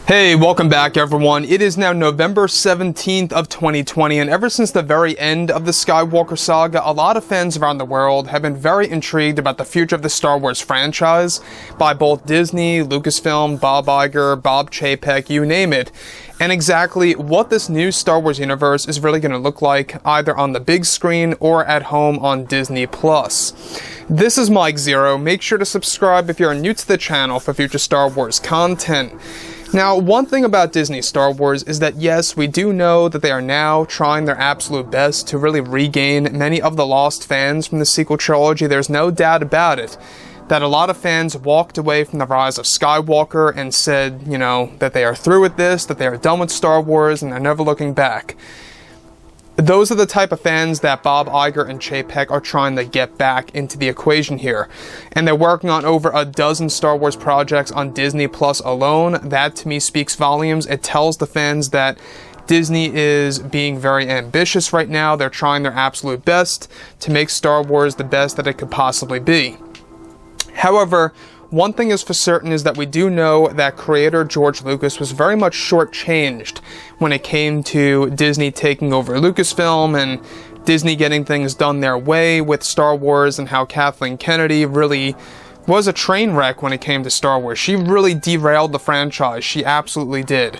Hey, welcome back everyone. It is now November 17th of 2020, and ever since the very end of the Skywalker saga, a lot of fans around the world have been very intrigued about the future of the Star Wars franchise by both Disney, Lucasfilm, Bob Iger, Bob Chapek, you name it, and exactly what this new Star Wars universe is really going to look like, either on the big screen or at home on Disney+. This is Mike Zero. Make sure to subscribe if you're new to the channel for future Star Wars content. Now, one thing about Disney Star Wars is that yes, we do know that they are now trying their absolute best to really regain many of the lost fans from the sequel trilogy. There's no doubt about it that a lot of fans walked away from The Rise of Skywalker and said, that they are through with this, that they are done with Star Wars, and they're never looking back. Those are the type of fans that Bob Iger and Chapek are trying to get back into the equation here. And they're working on over a dozen Star Wars projects on Disney Plus alone. That to me speaks volumes. It tells the fans that Disney is being very ambitious right now. They're trying their absolute best to make Star Wars the best that it could possibly be. However, one thing is for certain is that we do know that creator George Lucas was very much shortchanged when it came to Disney taking over Lucasfilm and Disney getting things done their way with Star Wars, and how Kathleen Kennedy really was a train wreck when it came to Star Wars. She really derailed the franchise. She absolutely did.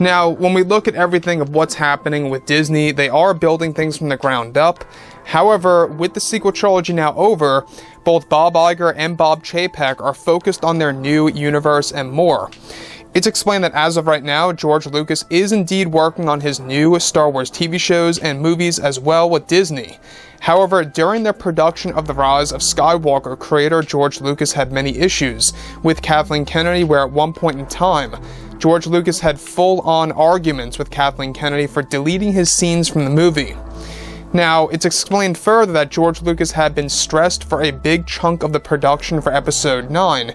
Now, when we look at everything of what's happening with Disney, they are building things from the ground up. However, with the sequel trilogy now over, both Bob Iger and Bob Chapek are focused on their new universe and more. It's explained that as of right now, George Lucas is indeed working on his new Star Wars TV shows and movies as well with Disney. However, during the production of The Rise of Skywalker, creator George Lucas had many issues with Kathleen Kennedy, where at one point in time, George Lucas had full-on arguments with Kathleen Kennedy for deleting his scenes from the movie. Now, it's explained further that George Lucas had been stressed for a big chunk of the production for Episode 9,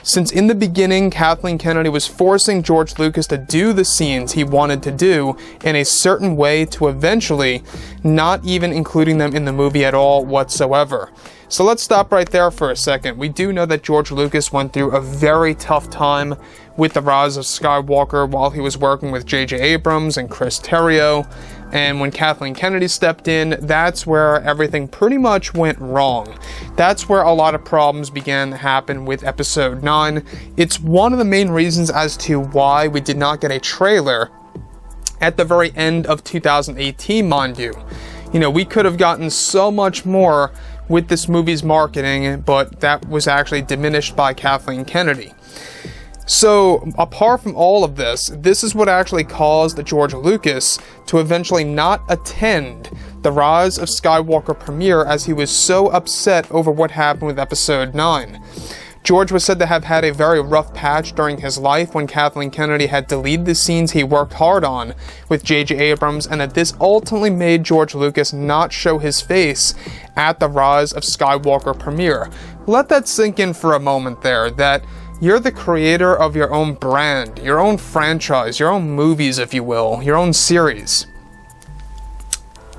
since in the beginning, Kathleen Kennedy was forcing George Lucas to do the scenes he wanted to do in a certain way to eventually not even including them in the movie at all whatsoever. So let's stop right there for a second. We do know that George Lucas went through a very tough time with The Rise of Skywalker while he was working with J.J. Abrams and Chris Terrio. And when Kathleen Kennedy stepped in, that's where everything pretty much went wrong. That's where a lot of problems began to happen with Episode 9. It's one of the main reasons as to why we did not get a trailer at the very end of 2018, mind you. We could have gotten so much more with this movie's marketing, but that was actually diminished by Kathleen Kennedy. So, apart from all of this, this is what actually caused George Lucas to eventually not attend the Rise of Skywalker premiere, as he was so upset over what happened with Episode 9. George was said to have had a very rough patch during his life when Kathleen Kennedy had deleted the scenes he worked hard on with J.J. Abrams, and that this ultimately made George Lucas not show his face at the Rise of Skywalker premiere. Let that sink in for a moment there, that you're the creator of your own brand, your own franchise, your own movies, if you will, your own series.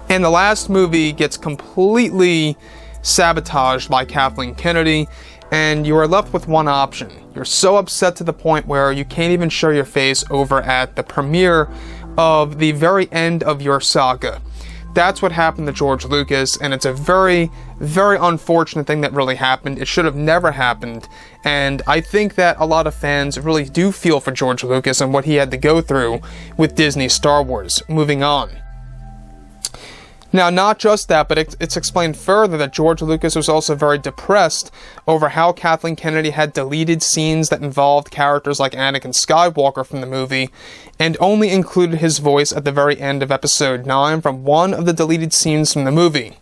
And the last movie gets completely sabotaged by Kathleen Kennedy, and you are left with one option. You're so upset to the point where you can't even show your face over at the premiere of the very end of your saga. That's what happened to George Lucas, and it's a very, very unfortunate thing that really happened. It should have never happened, and I think that a lot of fans really do feel for George Lucas and what he had to go through with Disney Star Wars. Moving on. Now, not just that, but it's explained further that George Lucas was also very depressed over how Kathleen Kennedy had deleted scenes that involved characters like Anakin Skywalker from the movie, and only included his voice at the very end of Episode 9 from one of the deleted scenes from the movie.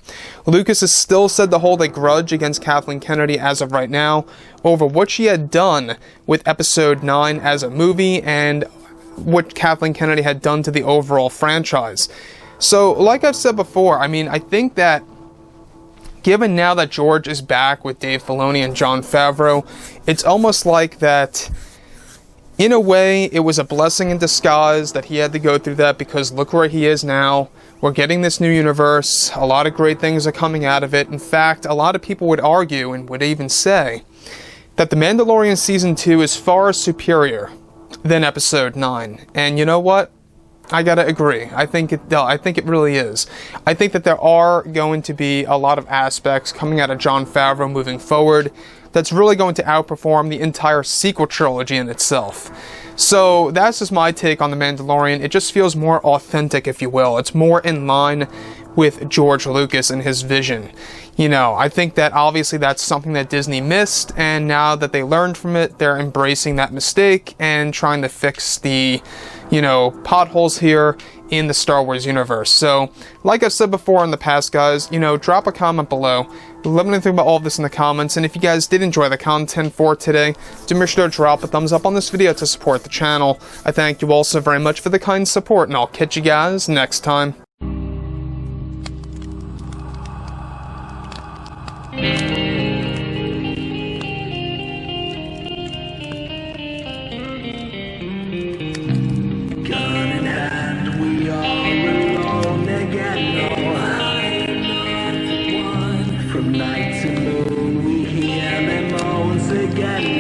Lucas is still said to hold a grudge against Kathleen Kennedy as of right now over what she had done with Episode 9 as a movie and what Kathleen Kennedy had done to the overall franchise. So, like I've said before, I think that given now that George is back with Dave Filoni and Jon Favreau, it's almost like that, in a way, it was a blessing in disguise that he had to go through that, because look where he is now. We're getting this new universe. A lot of great things are coming out of it. In fact, a lot of people would argue and would even say that The Mandalorian Season 2 is far superior than Episode 9. And you know what? I gotta agree. I think it really is. I think that there are going to be a lot of aspects coming out of Jon Favreau moving forward that's really going to outperform the entire sequel trilogy in itself. So that's just my take on The Mandalorian. It just feels more authentic, if you will. It's more in line with George Lucas and his vision. You know, I think that obviously that's something that Disney missed, and now that they learned from it, they're embracing that mistake and trying to fix the, you know, potholes here in the Star Wars universe. So, like I've said before in the past, guys, you know, drop a comment below. Let me know anything about all of this in the comments, and if you guys did enjoy the content for today, do make sure to drop a thumbs up on this video to support the channel. I thank you all so very much for the kind support, and I'll catch you guys next time. From night to moon, we hear them moans again.